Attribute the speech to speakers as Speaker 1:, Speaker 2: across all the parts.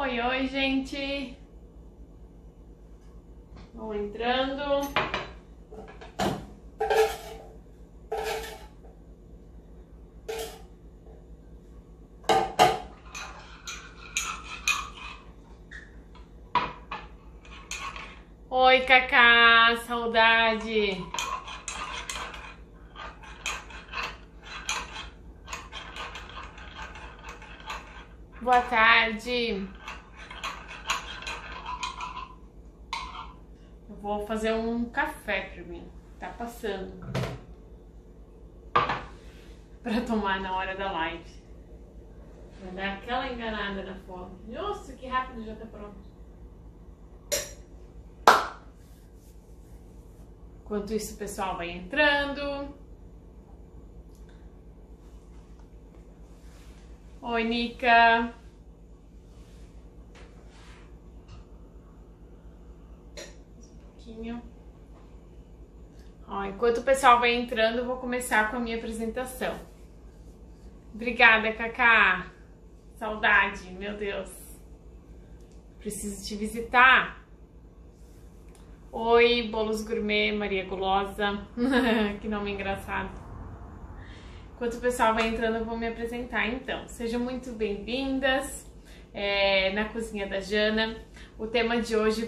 Speaker 1: Oi, oi, gente! Vão entrando. Oi, Cacá, saudade! Boa tarde! Eu vou fazer um café pra mim, tá passando, pra tomar na hora da live. Vai dar aquela enganada na fome. Nossa, que rápido, já tá pronto. Enquanto isso, o pessoal vai entrando. Oi, Nica. Um pouquinho. Ó, enquanto o pessoal vai entrando, eu vou começar com a minha apresentação. Obrigada, Cacá. Saudade, meu Deus. Preciso te visitar. Oi, Bolos Gourmet, Maria Gulosa. Que nome engraçado. Enquanto o pessoal vai entrando, eu vou me apresentar então. Sejam muito bem-vindas na Cozinha da Jana. O tema de hoje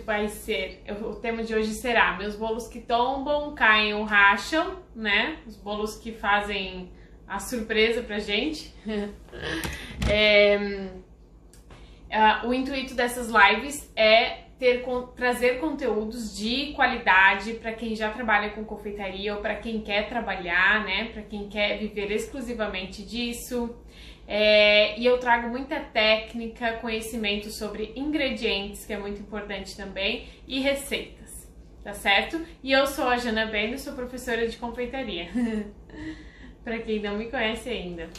Speaker 1: será meus bolos que tombam, caem ou racham, né? Os bolos que fazem a surpresa pra gente. O intuito dessas lives é trazer conteúdos de qualidade para quem já trabalha com confeitaria ou para quem quer trabalhar, né? Para quem quer viver exclusivamente disso. E eu trago muita técnica, conhecimento sobre ingredientes, que é muito importante também, e receitas, tá certo? E eu sou a Jana Beno, sou professora de confeitaria. Para quem não me conhece ainda.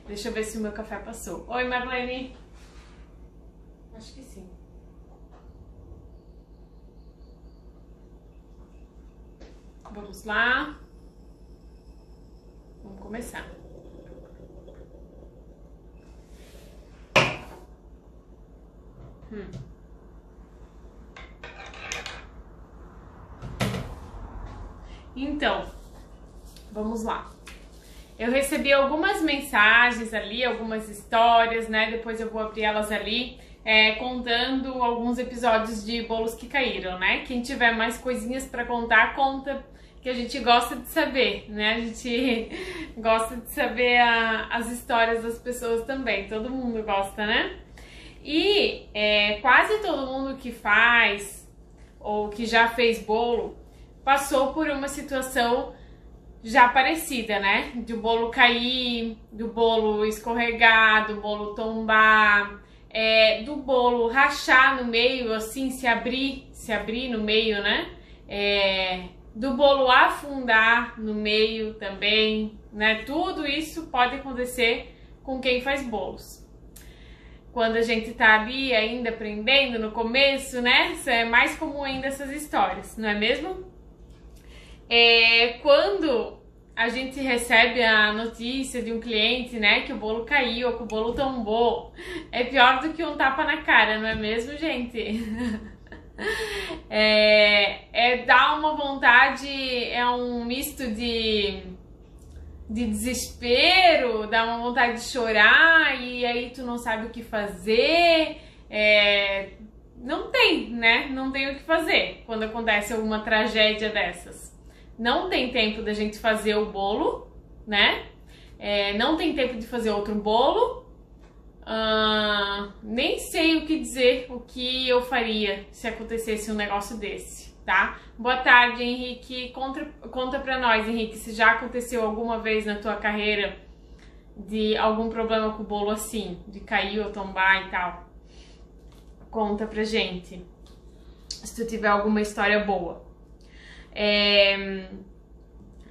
Speaker 1: Deixa eu ver se o meu café passou. Oi, Marlene. Acho que sim. Vamos lá. Vamos começar. Então, vamos lá. Eu recebi algumas mensagens ali, algumas histórias, né? Depois eu vou abrir elas ali, contando alguns episódios de bolos que caíram, né? Quem tiver mais coisinhas pra contar, conta, que a gente gosta de saber, né? A gente gosta de saber as histórias das pessoas também, todo mundo gosta, né? E quase todo mundo que faz ou que já fez bolo passou por uma situação já parecida, né? Do bolo cair, do bolo escorregar, do bolo tombar, do bolo rachar no meio, assim, se abrir no meio, né? Do bolo afundar no meio também, né? Tudo isso pode acontecer com quem faz bolos. Quando a gente tá ali ainda aprendendo no começo, né? É mais comum ainda essas histórias, não é mesmo? Quando a gente recebe a notícia de um cliente, né, que o bolo caiu ou que o bolo tombou, é pior do que um tapa na cara, não é mesmo, gente? Dá uma vontade, é um misto de desespero, dá uma vontade de chorar e aí tu não sabe o que fazer, não tem, né? Não tem o que fazer quando acontece alguma tragédia dessas. Não tem tempo da gente fazer o bolo, né? Não tem tempo de fazer outro bolo. Nem sei o que dizer, o que eu faria se acontecesse um negócio desse, tá? Boa tarde, Henrique. Conta pra nós, Henrique, se já aconteceu alguma vez na tua carreira de algum problema com o bolo assim, de cair ou tombar e tal. Conta pra gente, se tu tiver alguma história boa.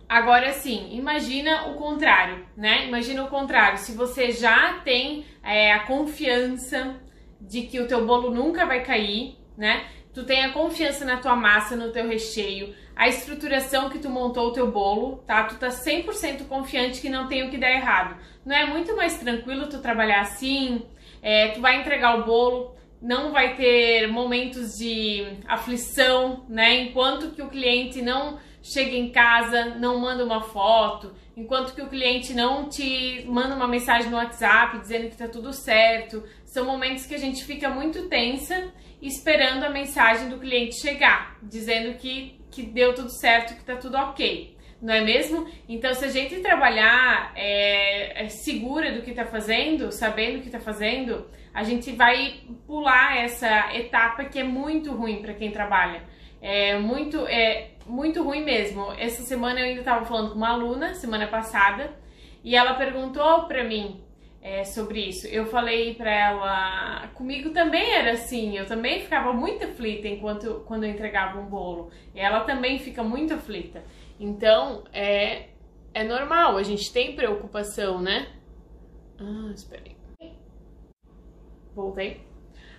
Speaker 1: Agora sim, imagina o contrário, né? Imagina o contrário, se você já tem a confiança de que o teu bolo nunca vai cair, né? Tu tem a confiança na tua massa, no teu recheio, a estruturação que tu montou o teu bolo, tá? Tu tá 100% confiante que não tem o que dar errado. Não é muito mais tranquilo tu trabalhar assim? Tu vai entregar o bolo, não vai ter momentos de aflição, né? Enquanto que o cliente não chega em casa, não manda uma foto, enquanto que o cliente não te manda uma mensagem no WhatsApp dizendo que tá tudo certo. São momentos que a gente fica muito tensa esperando a mensagem do cliente chegar, dizendo que deu tudo certo, que tá tudo ok. Não é mesmo? Então, se a gente trabalhar segura do que tá fazendo, sabendo o que tá fazendo, a gente vai pular essa etapa que é muito ruim para quem trabalha. É muito ruim mesmo. Essa semana eu ainda estava falando com uma aluna, semana passada, e ela perguntou para mim sobre isso. Eu falei para ela, comigo também era assim, eu também ficava muito aflita quando eu entregava um bolo. E ela também fica muito aflita. Então, é normal, a gente tem preocupação, né? Espera aí. Voltei.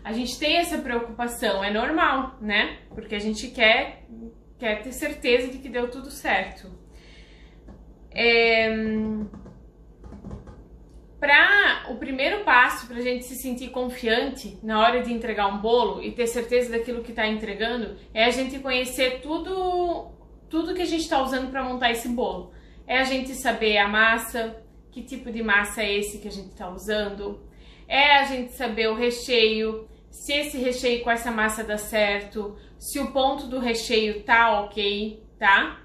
Speaker 1: A gente tem essa preocupação, é normal, né? Porque a gente quer ter certeza de que deu tudo certo. O primeiro passo para a gente se sentir confiante na hora de entregar um bolo e ter certeza daquilo que está entregando é a gente conhecer tudo que a gente está usando para montar esse bolo. É a gente saber a massa, que tipo de massa é esse que a gente está usando. É a gente saber o recheio, se esse recheio com essa massa dá certo, se o ponto do recheio tá ok, tá?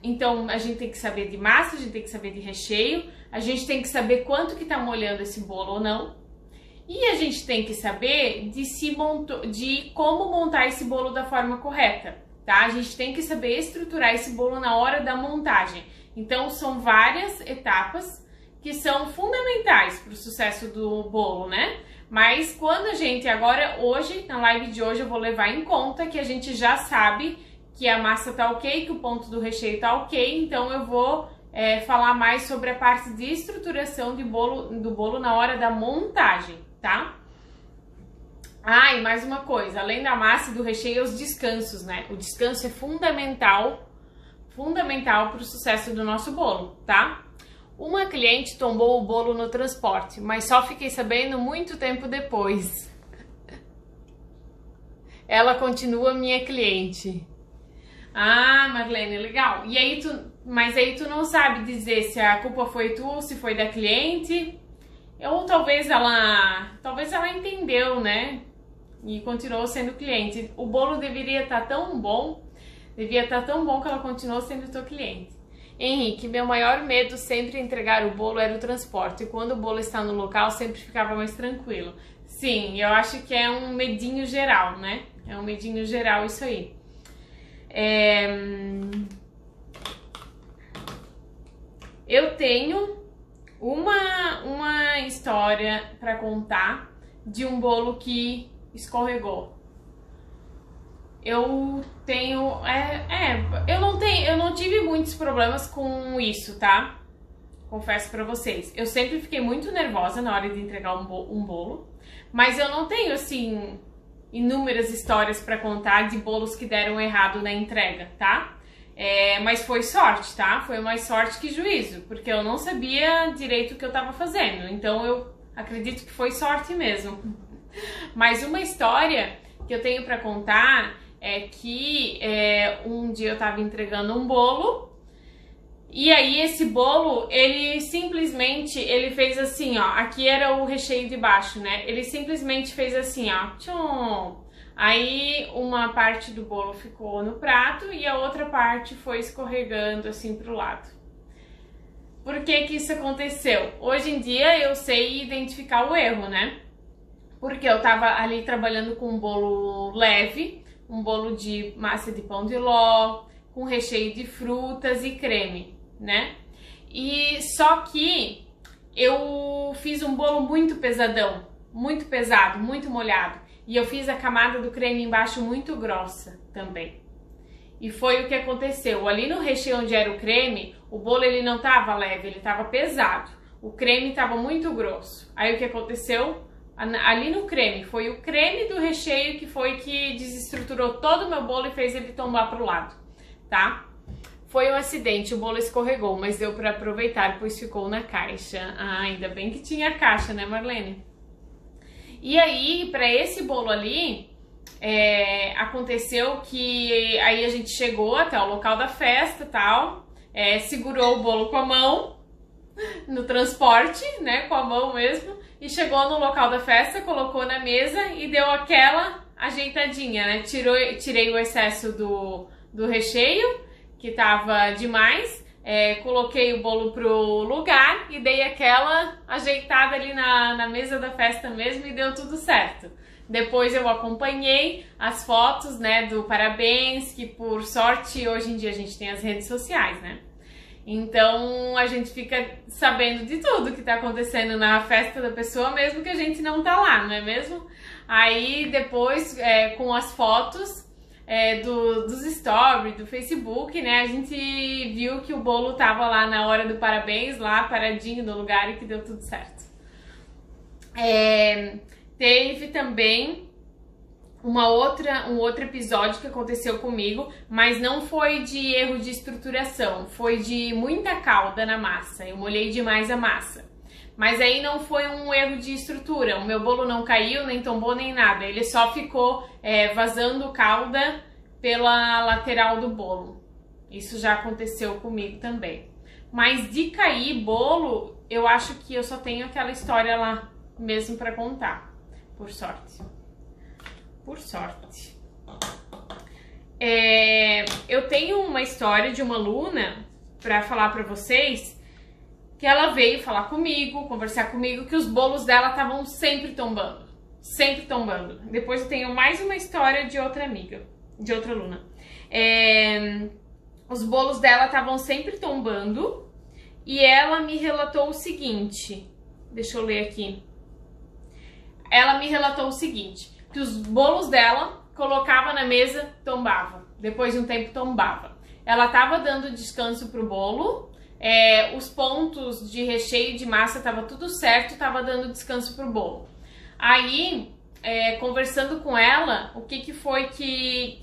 Speaker 1: Então a gente tem que saber de massa, a gente tem que saber de recheio, a gente tem que saber quanto que tá molhando esse bolo ou não. E a gente tem que saber de como montar esse bolo da forma correta, tá? A gente tem que saber estruturar esse bolo na hora da montagem. Então são várias etapas que são fundamentais para o sucesso do bolo, né? Mas quando a gente hoje, na live de hoje, eu vou levar em conta que a gente já sabe que a massa tá ok, que o ponto do recheio tá ok, então eu vou falar mais sobre a parte de estruturação do bolo na hora da montagem, tá? E mais uma coisa, além da massa e do recheio, os descansos, né? O descanso é fundamental para o sucesso do nosso bolo, tá? Uma cliente tombou o bolo no transporte, mas só fiquei sabendo muito tempo depois. Ela continua minha cliente. Marlene, legal. E aí mas aí tu não sabe dizer se a culpa foi tua, se foi da cliente, ou talvez ela entendeu, né? E continuou sendo cliente. O bolo devia estar tão bom que ela continuou sendo tua cliente. Henrique, meu maior medo sempre entregar o bolo era o transporte. E quando o bolo está no local, sempre ficava mais tranquilo. Sim, eu acho que é um medinho geral, né? É um medinho geral isso aí. Eu tenho uma história para contar de um bolo que escorregou. Eu não tive muitos problemas com isso, tá? Confesso pra vocês. Eu sempre fiquei muito nervosa na hora de entregar um bolo, mas eu não tenho, assim, inúmeras histórias pra contar de bolos que deram errado na entrega, tá? Mas foi sorte, tá? Foi mais sorte que juízo, porque eu não sabia direito o que eu tava fazendo, então eu acredito que foi sorte mesmo. Mas uma história que eu tenho pra contar é que um dia eu tava entregando um bolo e aí esse bolo, ele simplesmente, ele fez assim, ó, aqui era o recheio de baixo, né? Ele simplesmente fez assim, ó, tchum. Aí uma parte do bolo ficou no prato e a outra parte foi escorregando assim pro lado. Por que que isso aconteceu? Hoje em dia eu sei identificar o erro, né? Porque eu tava ali trabalhando com um bolo leve, um bolo de massa de pão de ló, com recheio de frutas e creme, né? E só que eu fiz um bolo muito pesadão, muito pesado, muito molhado. E eu fiz a camada do creme embaixo muito grossa também. E foi o que aconteceu. Ali no recheio onde era o creme, o bolo ele não tava leve, ele tava pesado. O creme tava muito grosso. Aí o que aconteceu? Ali no creme, foi o creme do recheio que foi que desestruturou todo o meu bolo e fez ele tombar pro lado, tá? Foi um acidente, o bolo escorregou, mas deu para aproveitar, pois ficou na caixa. Ah, ainda bem que tinha caixa, né, Marlene? E aí, para esse bolo ali, aconteceu que aí a gente chegou até o local da festa e tal, segurou o bolo com a mão, no transporte, né, com a mão mesmo, e chegou no local da festa, colocou na mesa e deu aquela ajeitadinha, né, tirei o excesso do recheio, que tava demais, coloquei o bolo pro lugar e dei aquela ajeitada ali na mesa da festa mesmo e deu tudo certo. Depois eu acompanhei as fotos, né, do parabéns, que por sorte hoje em dia a gente tem as redes sociais, né? Então a gente fica sabendo de tudo que tá acontecendo na festa da pessoa, mesmo que a gente não tá lá, não é mesmo? Aí depois, com as fotos dos stories, do Facebook, né, a gente viu que o bolo tava lá na hora do parabéns, lá paradinho no lugar e que deu tudo certo. Teve também um outro episódio que aconteceu comigo, mas não foi de erro de estruturação, foi de muita calda na massa, eu molhei demais a massa. Mas aí não foi um erro de estrutura, o meu bolo não caiu, nem tombou, nem nada, ele só ficou vazando calda pela lateral do bolo. Isso já aconteceu comigo também. Mas de cair bolo, eu acho que eu só tenho aquela história lá mesmo para contar, por sorte. Por sorte. Eu tenho uma história de uma aluna para falar para vocês, que ela veio falar comigo, conversar comigo, que os bolos dela estavam sempre tombando. Sempre tombando. Depois eu tenho mais uma história de outra amiga, de outra aluna. Os bolos dela estavam sempre tombando e ela me relatou o seguinte. Deixa eu ler aqui. Ela me relatou o seguinte, que os bolos dela colocava na mesa, tombava. Depois de um tempo tombava. Ela estava dando descanso pro bolo, os pontos de recheio de massa tava tudo certo, tava dando descanso pro bolo. Aí, conversando com ela, o que foi que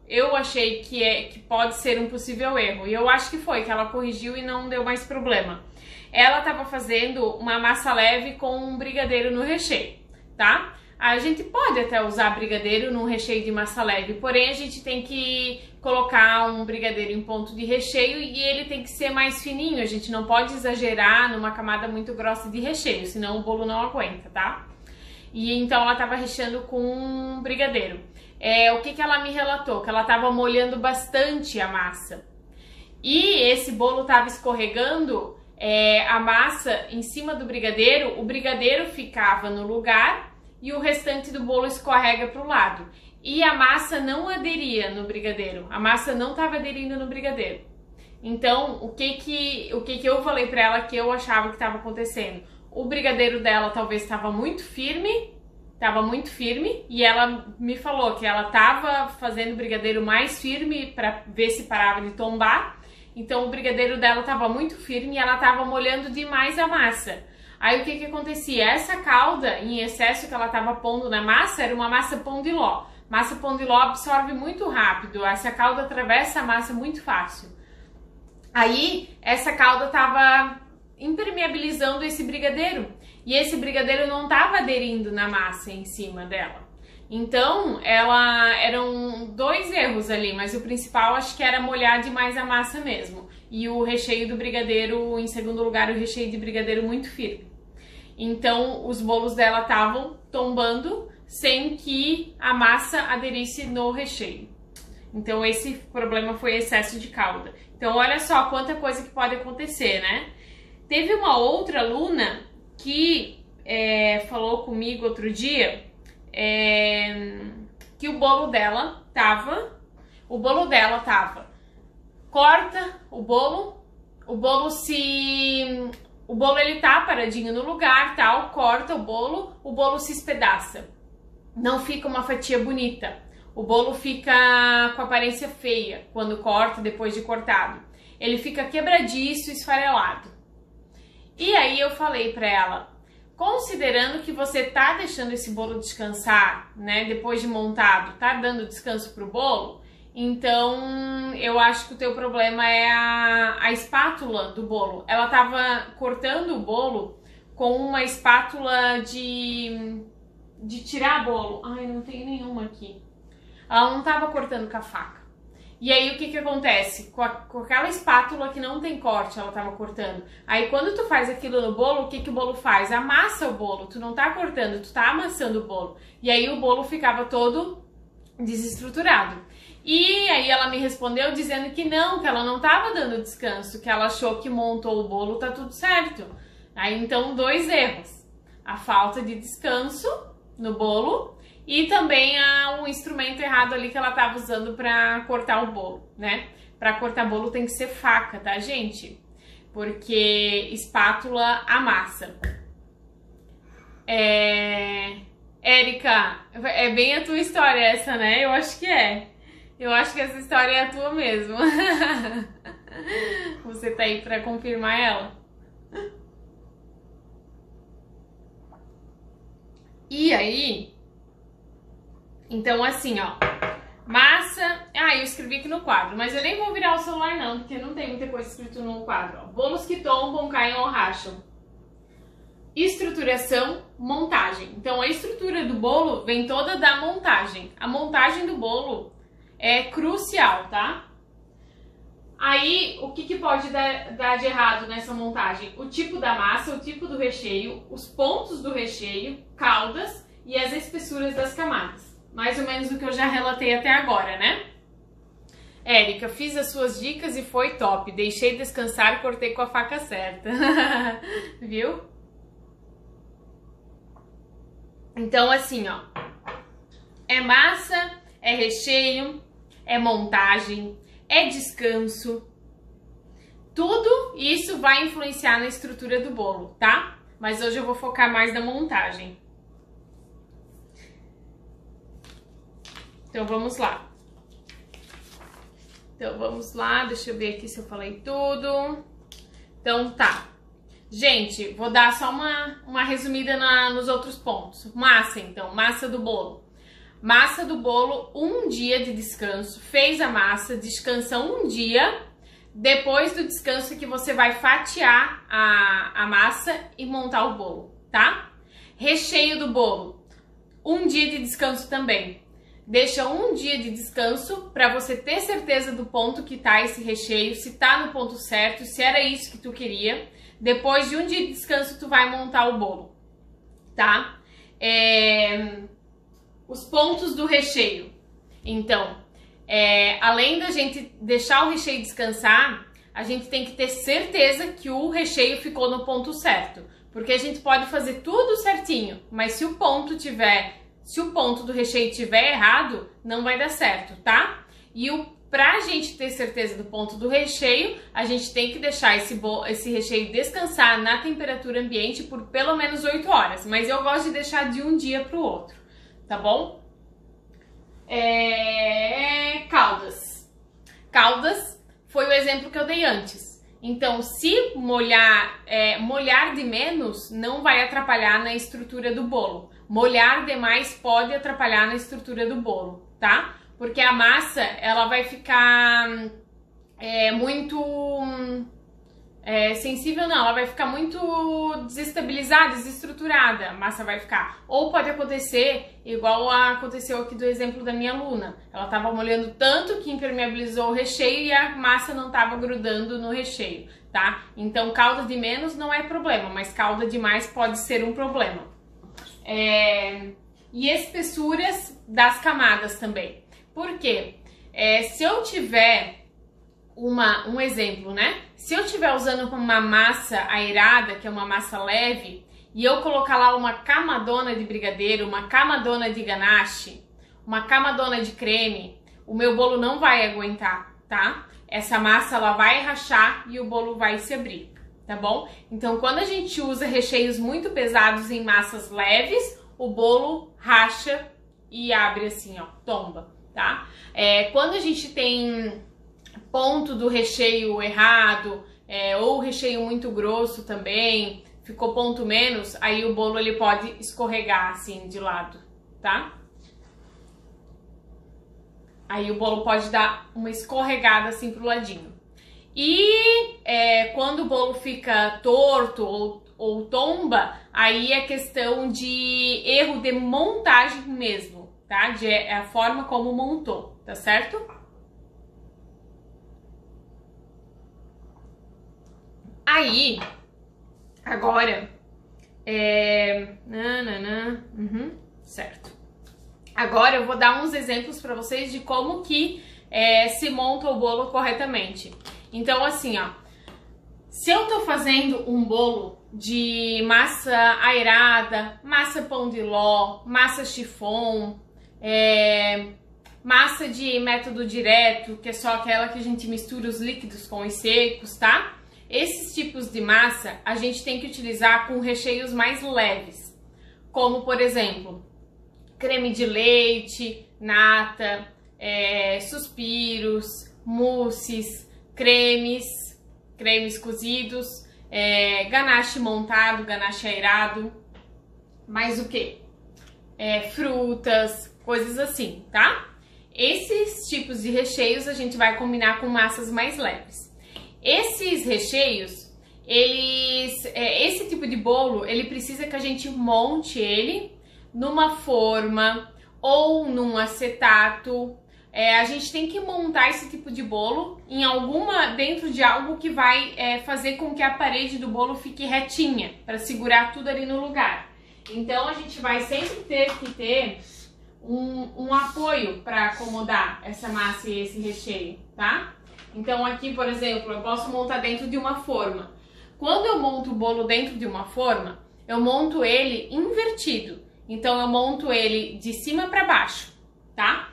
Speaker 1: eu achei que pode ser um possível erro. E eu acho que foi, que ela corrigiu e não deu mais problema. Ela estava fazendo uma massa leve com um brigadeiro no recheio, tá? A gente pode até usar brigadeiro num recheio de massa leve, porém a gente tem que colocar um brigadeiro em ponto de recheio e ele tem que ser mais fininho, a gente não pode exagerar numa camada muito grossa de recheio, senão o bolo não aguenta, tá? E então ela estava recheando com um brigadeiro. O que ela me relatou? Que ela estava molhando bastante a massa. E esse bolo estava escorregando a massa em cima do brigadeiro, o brigadeiro ficava no lugar e o restante do bolo escorrega para o lado. E a massa não aderia no brigadeiro, a massa não estava aderindo no brigadeiro. Então, o que eu falei para ela que eu achava que estava acontecendo? O brigadeiro dela talvez estava muito firme, e ela me falou que ela estava fazendo o brigadeiro mais firme para ver se parava de tombar. Então, o brigadeiro dela estava muito firme e ela estava molhando demais a massa. Aí o que acontecia? Essa calda em excesso que ela estava pondo na massa era uma massa pão de ló. Massa pão de ló absorve muito rápido, essa calda atravessa a massa muito fácil. Aí essa calda estava impermeabilizando esse brigadeiro e esse brigadeiro não estava aderindo na massa em cima dela. Então eram dois erros ali, mas o principal acho que era molhar demais a massa mesmo. E o recheio do brigadeiro, em segundo lugar, o recheio de brigadeiro muito firme. Então, os bolos dela estavam tombando sem que a massa aderisse no recheio. Então, esse problema foi excesso de calda. Então, olha só quanta coisa que pode acontecer, né? Teve uma outra aluna que falou comigo outro dia que o bolo dela tava... corta o bolo ele tá paradinho no lugar, tal, corta o bolo se espedaça. Não fica uma fatia bonita. O bolo fica com aparência feia quando corta, depois de cortado. Ele fica quebradiço, esfarelado. E aí eu falei pra ela, considerando que você tá deixando esse bolo descansar, né, depois de montado, tá dando descanso pro bolo, Então, eu acho que o teu problema é a espátula do bolo. Ela tava cortando o bolo com uma espátula de tirar bolo. Ai, não tem nenhuma aqui. Ela não tava cortando com a faca. E aí, o que que acontece? Com aquela espátula que não tem corte, ela tava cortando. Aí, quando tu faz aquilo no bolo, o que que o bolo faz? Amassa o bolo. Tu não tá cortando, tu tá amassando o bolo. E aí, o bolo ficava todo desestruturado. E aí, ela me respondeu dizendo que ela não tava dando descanso, que ela achou que montou o bolo, tá tudo certo. Aí, então, 2 erros. A falta de descanso no bolo e também um instrumento errado ali que ela tava usando pra cortar o bolo, né? Pra cortar bolo tem que ser faca, tá, gente? Porque espátula amassa. Érica, é bem a tua história essa, né? Eu acho que é. Eu acho que essa história é a tua mesmo. Você tá aí pra confirmar ela? E aí, então assim, ó, massa, eu escrevi aqui no quadro, mas eu nem vou virar o celular não, porque não tem muita coisa escrito no quadro, ó. Bolos que tombam, caem ou racham. Estruturação, montagem. Então a estrutura do bolo vem toda da montagem. A montagem do bolo é crucial, tá? Aí, o que pode dar de errado nessa montagem? O tipo da massa, o tipo do recheio, os pontos do recheio, caldas e as espessuras das camadas. Mais ou menos o que eu já relatei até agora, né? Érica, fiz as suas dicas e foi top. Deixei descansar e cortei com a faca certa. Viu? Então, assim, ó. É massa, é recheio, é montagem, é descanso. Tudo isso vai influenciar na estrutura do bolo, tá? Mas hoje eu vou focar mais na montagem. Então vamos lá. Deixa eu ver aqui se eu falei tudo. Então tá. Gente, vou dar só uma resumida nos outros pontos. Massa, então, massa do bolo. Massa do bolo, 1 dia de descanso. Fez a massa, descansa 1 dia. Depois do descanso que você vai fatiar a massa e montar o bolo, tá? Recheio do bolo, 1 dia de descanso também. Deixa 1 dia de descanso para você ter certeza do ponto que tá esse recheio, se tá no ponto certo, se era isso que tu queria. Depois de 1 dia de descanso, tu vai montar o bolo, tá? Os pontos do recheio. Então, além da gente deixar o recheio descansar, a gente tem que ter certeza que o recheio ficou no ponto certo. Porque a gente pode fazer tudo certinho, mas se o ponto do recheio tiver errado, não vai dar certo, tá? E pra gente ter certeza do ponto do recheio, a gente tem que deixar esse recheio descansar na temperatura ambiente por pelo menos 8 horas. Mas eu gosto de deixar de um dia pro outro. Tá bom? Caldas. Caldas foi o exemplo que eu dei antes. Então, se molhar de menos, não vai atrapalhar na estrutura do bolo. Molhar demais pode atrapalhar na estrutura do bolo, tá? Porque a massa, ela vai ficar muito... sensível não, ela vai ficar muito desestabilizada, desestruturada, a massa vai ficar. Ou pode acontecer, igual aconteceu aqui do exemplo da minha aluna. Ela estava molhando tanto que impermeabilizou o recheio e a massa não estava grudando no recheio, tá? Então calda de menos não é problema, mas calda de mais pode ser um problema. E espessuras das camadas também. Por quê? Se eu tiver... um exemplo, né? Se eu estiver usando uma massa aerada, que é uma massa leve, e eu colocar lá uma camadona de brigadeiro, uma camadona de ganache, uma camadona de creme, o meu bolo não vai aguentar, tá? Essa massa, ela vai rachar e o bolo vai se abrir, tá bom? Então, quando a gente usa recheios muito pesados em massas leves, o bolo racha e abre assim, ó, tomba, tá? Quando a gente tem... ponto do recheio errado, ou recheio muito grosso também, ficou ponto menos, aí o bolo ele pode escorregar assim de lado, tá? Aí o bolo pode dar uma escorregada assim pro ladinho. E quando o bolo fica torto ou tomba, aí é questão de erro de montagem mesmo, tá? É a forma como montou, tá certo? Aí, agora, certo. Agora eu vou dar uns exemplos para vocês de como que se monta o bolo corretamente. Então, assim, ó, se eu tô fazendo um bolo de massa aerada, massa pão de ló, massa chiffon, massa de método direto, que é só aquela que a gente mistura os líquidos com os secos, tá? Esses tipos de massa a gente tem que utilizar com recheios mais leves, como, por exemplo, creme de leite, nata, suspiros, mousses, cremes cozidos, ganache montado, ganache aerado, mais o que? Frutas, coisas assim, tá? Esses tipos de recheios a gente vai combinar com massas mais leves. Esses recheios, esse tipo de bolo, ele precisa que a gente monte ele numa forma ou num acetato. A gente tem que montar esse tipo de bolo dentro de algo que vai fazer com que a parede do bolo fique retinha, para segurar tudo ali no lugar. Então a gente vai sempre ter que ter um apoio para acomodar essa massa e esse recheio, tá? Então aqui, por exemplo, eu posso montar dentro de uma forma. Quando eu monto o bolo dentro de uma forma, eu monto ele invertido. Então eu monto ele de cima para baixo, tá?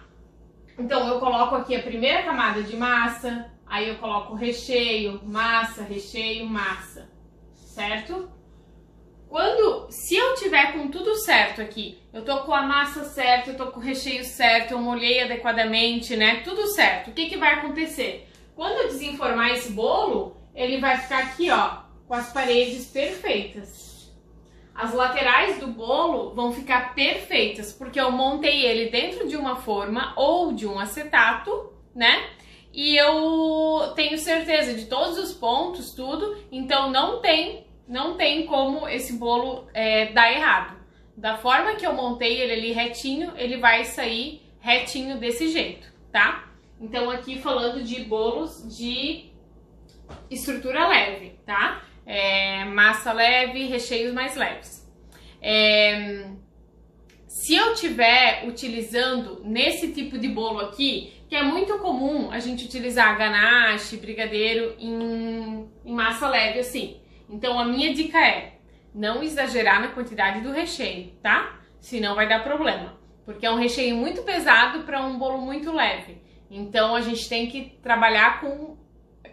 Speaker 1: Então eu coloco aqui a primeira camada de massa, aí eu coloco recheio, massa, certo? Se eu tiver com tudo certo aqui, eu tô com a massa certa, eu tô com o recheio certo, eu molhei adequadamente, né? Tudo certo. O que que vai acontecer? Quando eu desenformar esse bolo, ele vai ficar aqui, ó, com as paredes perfeitas. As laterais do bolo vão ficar perfeitas, porque eu montei ele dentro de uma forma ou de um acetato, né? E eu tenho certeza de todos os pontos, tudo, então não tem como esse bolo dar errado. Da forma que eu montei ele ali retinho, ele vai sair retinho desse jeito, tá? Então aqui falando de bolos de estrutura leve, tá? Massa leve, recheios mais leves. Se eu estiver utilizando nesse tipo de bolo aqui, que é muito comum a gente utilizar ganache, brigadeiro em massa leve assim. Então a minha dica é não exagerar na quantidade do recheio, tá? Senão vai dar problema, porque é um recheio muito pesado para um bolo muito leve. Então a gente tem que trabalhar com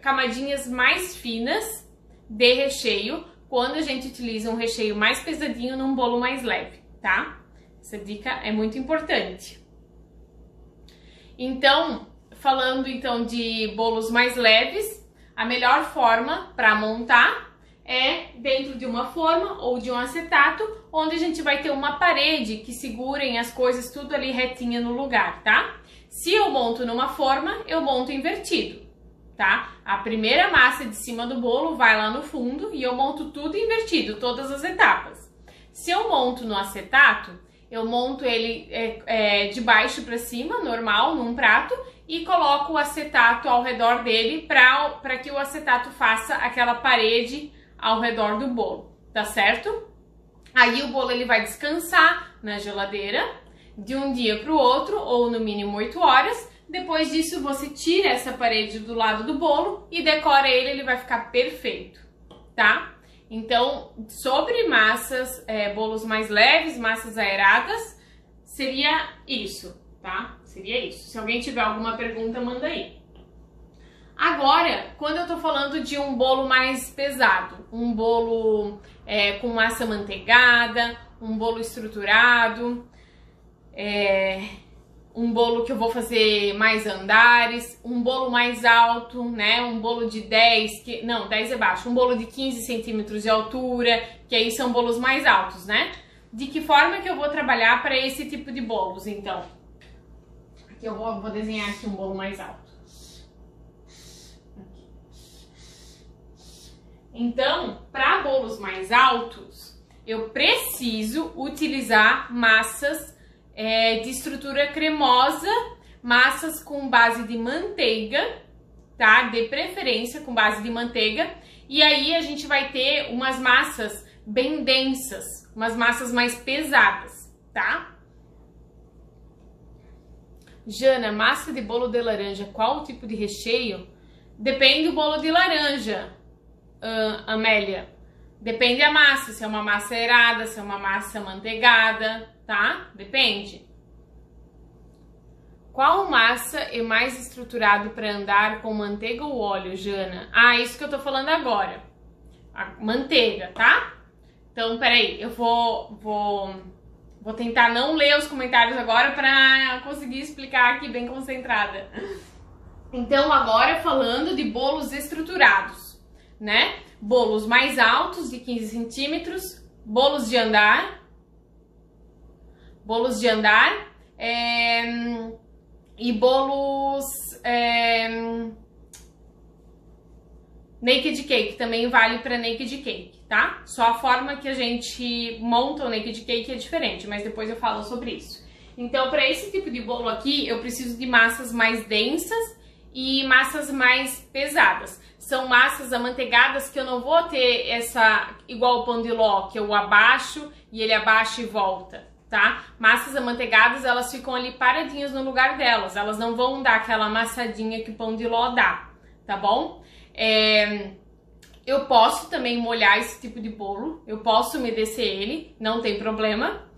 Speaker 1: camadinhas mais finas de recheio quando a gente utiliza um recheio mais pesadinho num bolo mais leve, tá? Essa dica é muito importante. Então, falando então de bolos mais leves, a melhor forma para montar é dentro de uma forma ou de um acetato, onde a gente vai ter uma parede que segurem as coisas tudo ali retinha no lugar, tá? Se eu monto numa forma, eu monto invertido, tá? A primeira massa de cima do bolo vai lá no fundo e eu monto tudo invertido, todas as etapas. Se eu monto no acetato, eu monto ele de baixo para cima, normal, num prato, e coloco o acetato ao redor dele para que o acetato faça aquela parede ao redor do bolo, tá certo? Aí o bolo ele vai descansar na geladeira de um dia para o outro, ou no mínimo 8 horas. Depois disso você tira essa parede do lado do bolo e decora ele, ele vai ficar perfeito, tá? Então, sobre massas, bolos mais leves, massas aeradas, seria isso, tá? Seria isso. Se alguém tiver alguma pergunta, manda aí. Agora, quando eu tô falando de um bolo mais pesado, um bolo com massa manteigada, um bolo estruturado, um bolo que eu vou fazer mais andares, um bolo mais alto, né? Um bolo de 10 é baixo, um bolo de 15 centímetros de altura, que aí são bolos mais altos, né? De que forma que eu vou trabalhar para esse tipo de bolos, então? Aqui eu vou desenhar aqui um bolo mais alto. Aqui. Então, para bolos mais altos, eu preciso utilizar massas de estrutura cremosa, massas com base de manteiga, tá? De preferência com base de manteiga. E aí a gente vai ter umas massas bem densas, umas massas mais pesadas, tá? Jana, massa de bolo de laranja, qual o tipo de recheio? Depende do bolo de laranja, Amélia. Depende da massa, se é uma massa aerada, se é uma massa manteigada, tá? Depende. Qual massa é mais estruturado para andar com manteiga ou óleo, Jana? Ah, isso que eu tô falando agora. A manteiga, tá? Então, peraí, eu vou tentar não ler os comentários agora para conseguir explicar aqui bem concentrada. Então, agora falando de bolos estruturados, né? Bolos mais altos, de 15 centímetros, bolos de andar, e bolos naked cake, também vale para naked cake, tá? Só a forma que a gente monta o naked cake é diferente, mas depois eu falo sobre isso. Então, para esse tipo de bolo aqui, eu preciso de massas mais densas e massas mais pesadas. São massas amanteigadas que eu não vou ter essa, igual o pão de ló, que eu abaixo e ele abaixa e volta, tá? Massas amanteigadas, elas ficam ali paradinhas no lugar delas, elas não vão dar aquela amassadinha que o pão de ló dá, tá bom? Eu posso também molhar esse tipo de bolo, eu posso umedecer ele, não tem problema.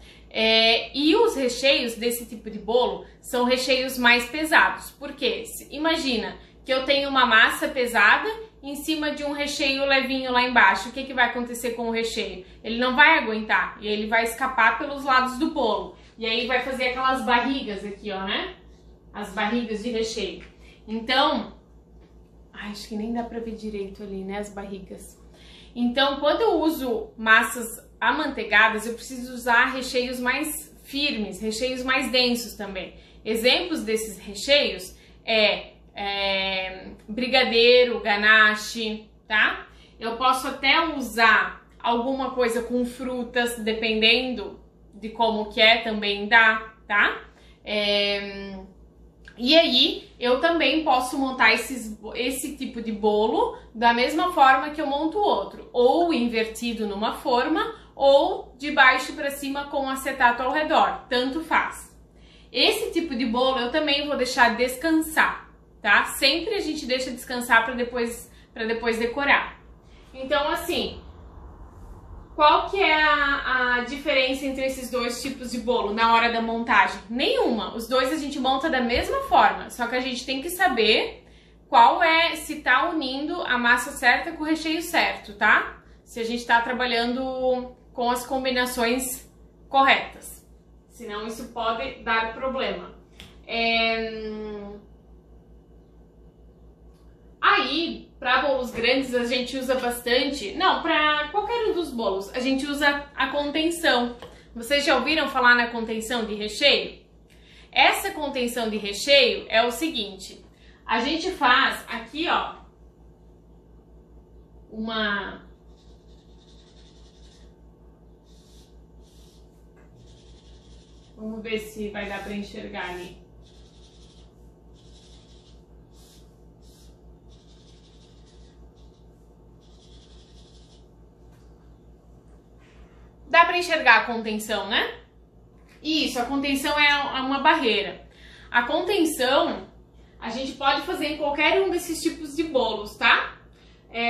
Speaker 1: E os recheios desse tipo de bolo são recheios mais pesados, porque imagina que eu tenho uma massa pesada em cima de um recheio levinho lá embaixo. O que vai acontecer com o recheio? Ele não vai aguentar e ele vai escapar pelos lados do bolo. E aí vai fazer aquelas barrigas aqui, ó, né? As barrigas de recheio. Então, acho que nem dá pra ver direito ali, né? As barrigas. Então, quando eu uso massas amanteigadas, eu preciso usar recheios mais firmes, recheios mais densos também. Exemplos desses recheios brigadeiro, ganache, tá? Eu posso até usar alguma coisa com frutas, dependendo de como que é, também dá, tá? E aí, eu também posso montar esse tipo de bolo da mesma forma que eu monto o outro, ou invertido numa forma, ou de baixo para cima com acetato ao redor, tanto faz. Esse tipo de bolo eu também vou deixar descansar, tá? Sempre a gente deixa descansar para depois decorar. Então, assim, qual que é a diferença entre esses dois tipos de bolo na hora da montagem? Nenhuma. Os dois a gente monta da mesma forma, só que a gente tem que saber se tá unindo a massa certa com o recheio certo, tá? Se a gente tá trabalhando com as combinações corretas. Senão isso pode dar problema. Aí, para bolos grandes, a gente usa bastante... Não, para qualquer um dos bolos, a gente usa a contenção. Vocês já ouviram falar na contenção de recheio? Essa contenção de recheio é o seguinte. A gente faz aqui, ó, Vamos ver se vai dar para enxergar ali. Dá para enxergar a contenção, né? Isso, a contenção é uma barreira. A contenção a gente pode fazer em qualquer um desses tipos de bolos, tá?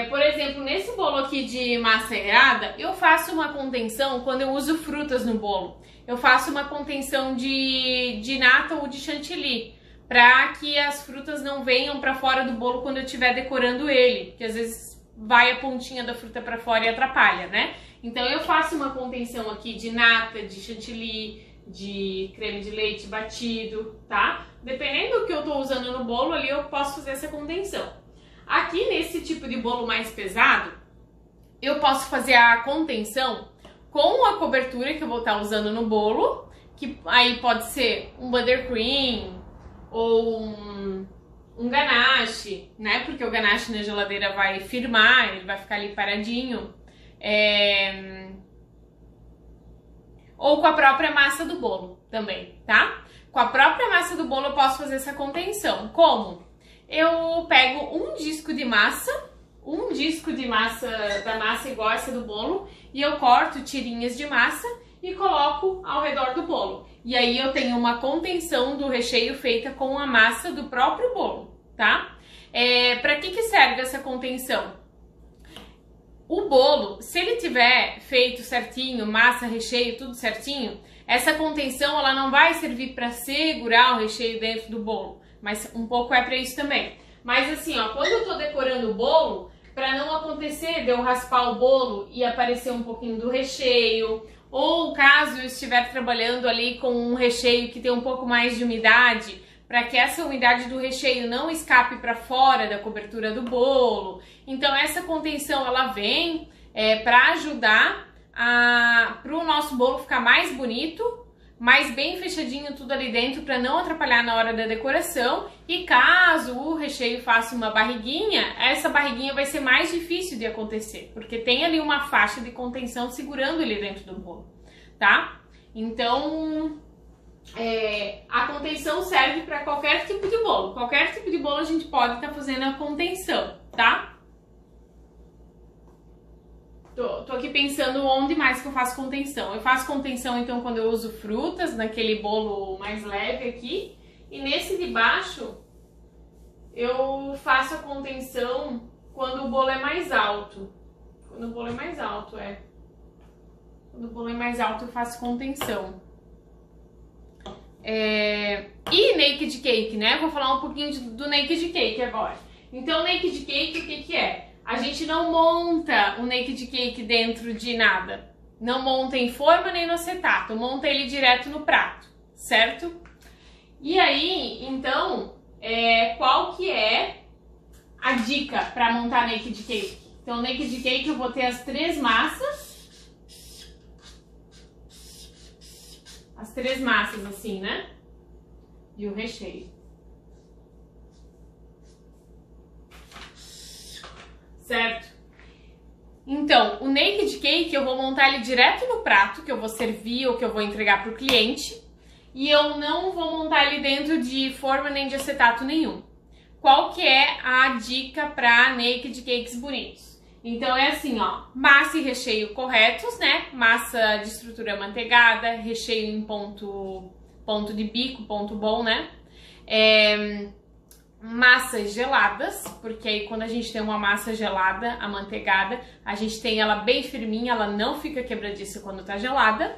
Speaker 1: Por exemplo, nesse bolo aqui de massa aerada, eu faço uma contenção quando eu uso frutas no bolo. Eu faço uma contenção de nata ou de chantilly, para que as frutas não venham para fora do bolo quando eu estiver decorando ele, que às vezes vai a pontinha da fruta para fora e atrapalha, né? Então eu faço uma contenção aqui de nata, de chantilly, de creme de leite batido, tá? Dependendo do que eu tô usando no bolo ali, eu posso fazer essa contenção. Aqui nesse tipo de bolo mais pesado, eu posso fazer a contenção com a cobertura que eu vou estar usando no bolo, que aí pode ser um buttercream, ou um ganache, né? Porque o ganache na geladeira vai firmar, ele vai ficar ali paradinho. Ou com a própria massa do bolo também, tá? Com a própria massa do bolo eu posso fazer essa contenção. Como? Eu pego um disco de massa da massa igual essa do bolo, e eu corto tirinhas de massa e coloco ao redor do bolo. E aí eu tenho uma contenção do recheio feita com a massa do próprio bolo, tá? Para que serve essa contenção? O bolo, se ele tiver feito certinho, massa, recheio, tudo certinho, essa contenção ela não vai servir para segurar o recheio dentro do bolo, mas um pouco é para isso também. Mas assim, ó, quando eu tô decorando o bolo, para não acontecer de eu raspar o bolo e aparecer um pouquinho do recheio, ou caso eu estiver trabalhando ali com um recheio que tem um pouco mais de umidade, para que essa umidade do recheio não escape para fora da cobertura do bolo. Então essa contenção ela vem para ajudar para o nosso bolo ficar mais bonito, mais bem fechadinho tudo ali dentro, para não atrapalhar na hora da decoração. E caso o recheio faça uma barriguinha, essa barriguinha vai ser mais difícil de acontecer, porque tem ali uma faixa de contenção segurando ele dentro do bolo, tá? Então a contenção serve para qualquer tipo de bolo. Qualquer tipo de bolo a gente pode estar fazendo a contenção, tá? Tô aqui pensando onde mais que eu faço contenção. Eu faço contenção então quando eu uso frutas, naquele bolo mais leve aqui. E nesse de baixo eu faço a contenção quando o bolo é mais alto. Quando o bolo é mais alto, Quando o bolo é mais alto eu faço contenção. E naked cake, né? Vou falar um pouquinho do naked cake agora. Então, naked cake, o que é? A gente não monta o naked cake dentro de nada. Não monta em forma nem no acetato. Monta ele direto no prato, certo? E aí, então, qual que é a dica para montar naked cake? Então, naked cake eu vou ter as 3 massas. As 3 massas assim, né? E o recheio. Certo? Então, o naked cake eu vou montar ele direto no prato que eu vou servir ou que eu vou entregar pro cliente. E eu não vou montar ele dentro de forma nem de acetato nenhum. Qual que é a dica para naked cakes bonitos? Então é assim, ó, massa e recheio corretos, né? Massa de estrutura amanteigada, recheio em ponto de bico, ponto bom, né? Massas geladas, porque aí quando a gente tem uma massa gelada, amanteigada, a gente tem ela bem firminha, ela não fica quebradiça quando tá gelada.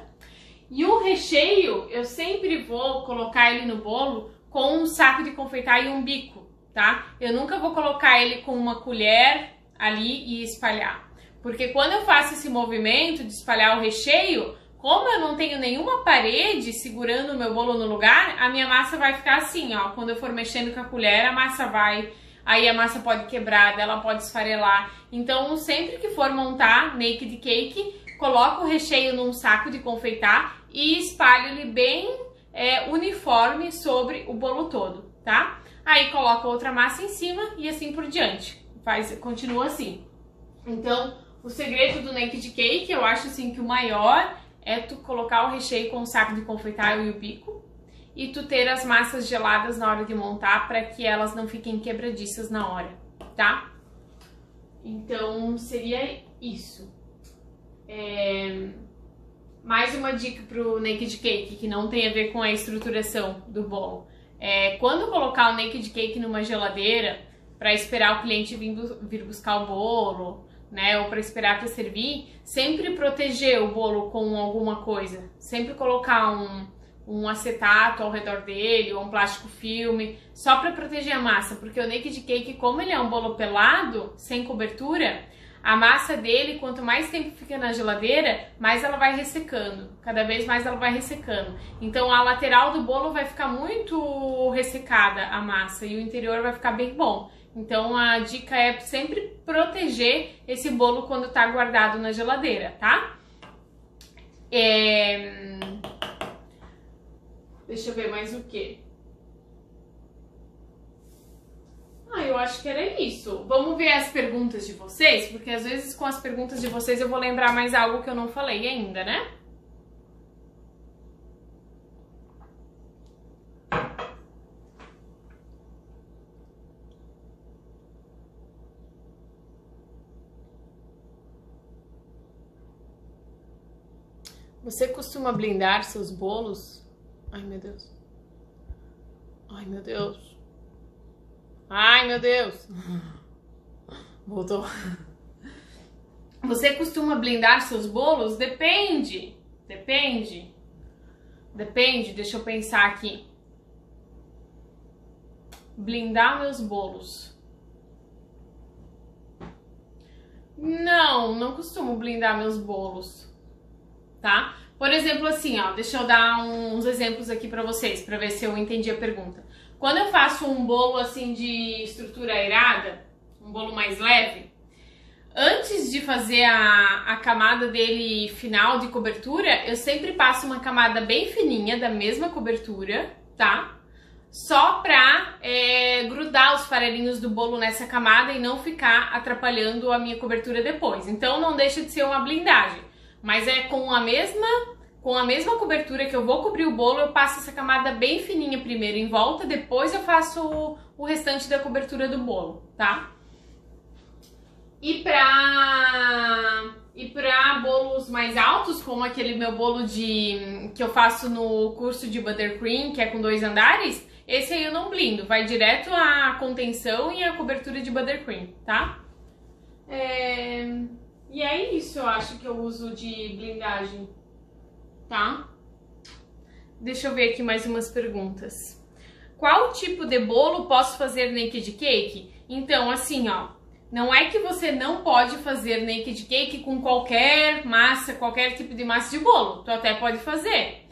Speaker 1: E o recheio, eu sempre vou colocar ele no bolo com um saco de confeitar e um bico, tá? Eu nunca vou colocar ele com uma colher ali e espalhar, porque quando eu faço esse movimento de espalhar o recheio, como eu não tenho nenhuma parede segurando o meu bolo no lugar, a minha massa vai ficar assim, ó. Quando eu for mexendo com a colher, a massa vai... Aí a massa pode quebrar, ela pode esfarelar. Então, sempre que for montar naked cake, coloco o recheio num saco de confeitar e espalho ele bem uniforme sobre o bolo todo, tá? Aí coloco outra massa em cima e assim por diante. Continua assim. Então, o segredo do naked cake, eu acho assim que o maior é tu colocar o recheio com o saco de confeitar e o bico e tu ter as massas geladas na hora de montar para que elas não fiquem quebradiças na hora, tá? Então, seria isso. Mais uma dica pro naked cake que não tem a ver com a estruturação do bolo. Quando colocar o naked cake numa geladeira para esperar o cliente vir buscar o bolo, né, ou para esperar para servir, sempre proteger o bolo com alguma coisa, sempre colocar um acetato ao redor dele, ou um plástico filme, só para proteger a massa, porque o naked cake, como ele é um bolo pelado, sem cobertura, a massa dele, quanto mais tempo fica na geladeira, mais ela vai ressecando, cada vez mais ela vai ressecando. Então a lateral do bolo vai ficar muito ressecada a massa e o interior vai ficar bem bom. Então a dica é sempre proteger esse bolo quando tá guardado na geladeira, tá? Deixa eu ver mais o que. Eu acho que era isso. Vamos ver as perguntas de vocês, porque às vezes com as perguntas de vocês eu vou lembrar mais algo que eu não falei ainda, né? Você costuma blindar seus bolos? Ai, meu Deus. Ai, meu Deus. Ai, meu Deus. Voltou. Você costuma blindar seus bolos? Depende. Depende. Depende, deixa eu pensar aqui. Blindar meus bolos. Não costumo blindar meus bolos. Tá? Por exemplo, assim, ó, deixa eu dar uns exemplos aqui pra vocês, pra ver se eu entendi a pergunta. Quando eu faço um bolo assim de estrutura aerada, um bolo mais leve, antes de fazer a camada dele final de cobertura, eu sempre passo uma camada bem fininha da mesma cobertura, tá? Só pra grudar os farelinhos do bolo nessa camada e não ficar atrapalhando a minha cobertura depois. Então não deixa de ser uma blindagem, mas é com a mesma cobertura que eu vou cobrir o bolo, eu passo essa camada bem fininha primeiro em volta, depois eu faço o restante da cobertura do bolo, tá? E pra bolos mais altos, como aquele meu bolo que eu faço no curso de Buttercream, que é com 2 andares, esse aí eu não blindo, vai direto a contenção e a cobertura de Buttercream, tá? E é isso, eu acho que eu uso de blindagem, tá? Deixa eu ver aqui mais umas perguntas. Qual tipo de bolo posso fazer naked cake? Então, assim, ó, não é que você não pode fazer naked cake com qualquer massa, qualquer tipo de massa de bolo. Tu até pode fazer.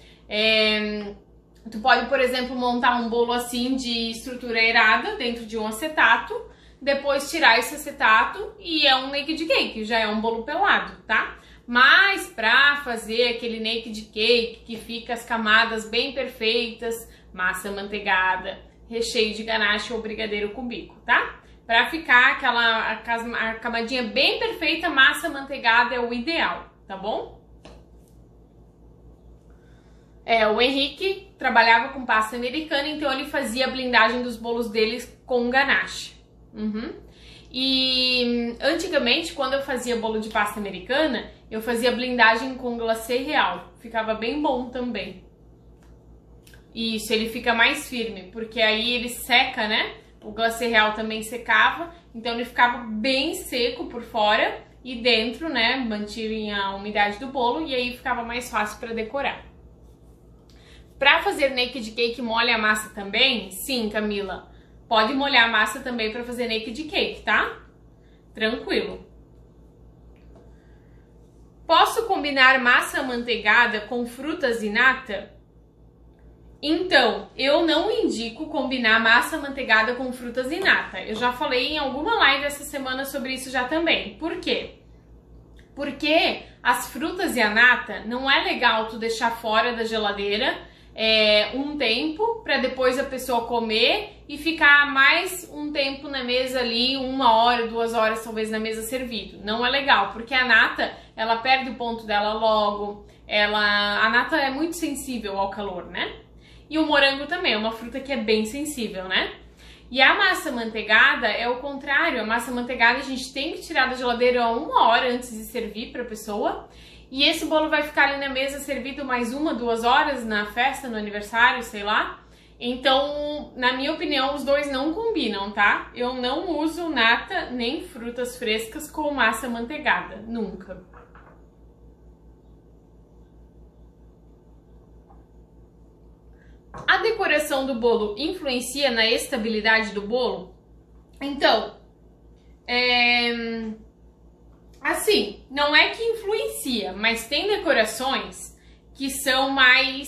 Speaker 1: Tu pode, por exemplo, montar um bolo assim de estrutura aerada dentro de um acetato, depois tirar esse acetato e é um naked cake, já é um bolo pelado, tá? Mas pra fazer aquele naked cake que fica as camadas bem perfeitas, massa manteigada, recheio de ganache ou brigadeiro cubico, tá? Pra ficar a camadinha bem perfeita, massa manteigada é o ideal, tá bom? O Henrique trabalhava com pasta americana, então ele fazia a blindagem dos bolos deles com ganache. E antigamente, quando eu fazia bolo de pasta americana, eu fazia blindagem com glacê real. Ficava bem bom também. Isso, ele fica mais firme, porque aí ele seca, né? O glacê real também secava, então ele ficava bem seco por fora e dentro, né, mantinha a umidade do bolo e aí ficava mais fácil para decorar. Para fazer naked cake, molha a massa também? Sim, Camila. Pode molhar a massa também para fazer naked cake, tá? Tranquilo. Posso combinar massa amanteigada com frutas e nata? Então, eu não indico combinar massa amanteigada com frutas e nata. Eu já falei em alguma live essa semana sobre isso já também. Por quê? Porque as frutas e a nata não é legal tu deixar fora da geladeira um tempo para depois a pessoa comer e ficar mais um tempo na mesa ali, 1 hora, 2 horas talvez na mesa servido. Não é legal, porque a nata, ela perde o ponto dela logo, a nata é muito sensível ao calor, né? E o morango também é uma fruta que é bem sensível, né? E a massa manteigada é o contrário, a massa manteigada a gente tem que tirar da geladeira 1 hora antes de servir para a pessoa. E esse bolo vai ficar ali na mesa servido mais 1, 2 horas na festa, no aniversário, sei lá. Então, na minha opinião, os dois não combinam, tá? Eu não uso nata nem frutas frescas com massa manteigada, nunca. A decoração do bolo influencia na estabilidade do bolo? Então, assim, não é que influencia, mas tem decorações que são mais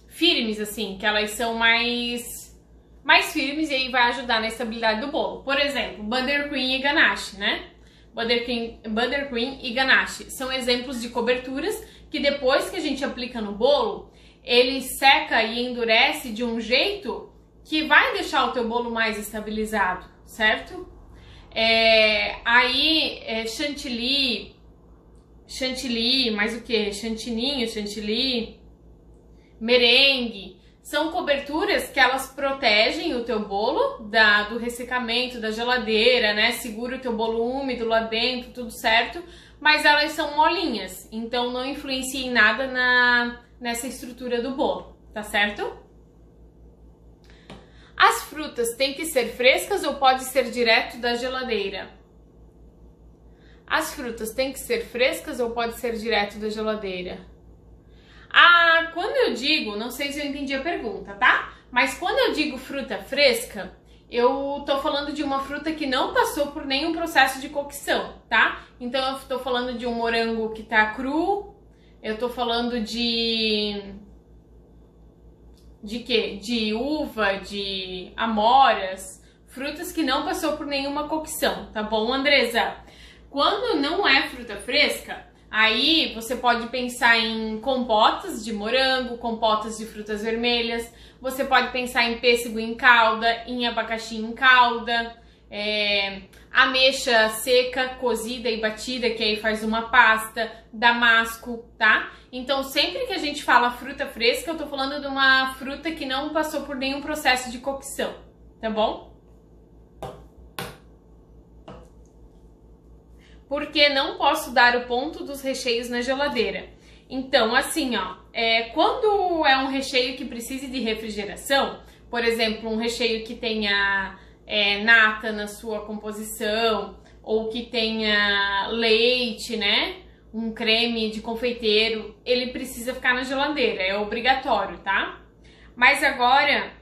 Speaker 1: firmes, assim, que elas são mais firmes e aí vai ajudar na estabilidade do bolo. Por exemplo, Buttercream e ganache, né? Buttercream e ganache são exemplos de coberturas que depois que a gente aplica no bolo, ele seca e endurece de um jeito que vai deixar o teu bolo mais estabilizado, certo? Chantilly, mais o que? Chantilly, merengue, são coberturas que elas protegem o teu bolo do ressecamento, da geladeira, né? Segura o teu bolo úmido lá dentro, tudo certo, mas elas são molinhas, então não influencia em nada nessa estrutura do bolo, tá certo? As frutas têm que ser frescas ou pode ser direto da geladeira? As frutas têm que ser frescas ou pode ser direto da geladeira? Quando eu digo, não sei se eu entendi a pergunta, tá? Mas quando eu digo fruta fresca, eu tô falando de uma fruta que não passou por nenhum processo de cocção, tá? Então eu tô falando de um morango que tá cru, eu tô falando de quê? De uva, de amoras, frutas que não passou por nenhuma cocção, tá bom, Andresa? Quando não é fruta fresca, aí você pode pensar em compotas de morango, compotas de frutas vermelhas, você pode pensar em pêssego em calda, em abacaxi em calda, ameixa seca, cozida e batida, que aí faz uma pasta, damasco, tá? Então sempre que a gente fala fruta fresca, eu tô falando de uma fruta que não passou por nenhum processo de cocção, tá bom? Porque não posso dar o ponto dos recheios na geladeira. Então, assim, ó, quando é um recheio que precise de refrigeração, por exemplo, um recheio que tenha nata na sua composição, ou que tenha leite, né? Um creme de confeiteiro, ele precisa ficar na geladeira, é obrigatório, tá? Mas agora,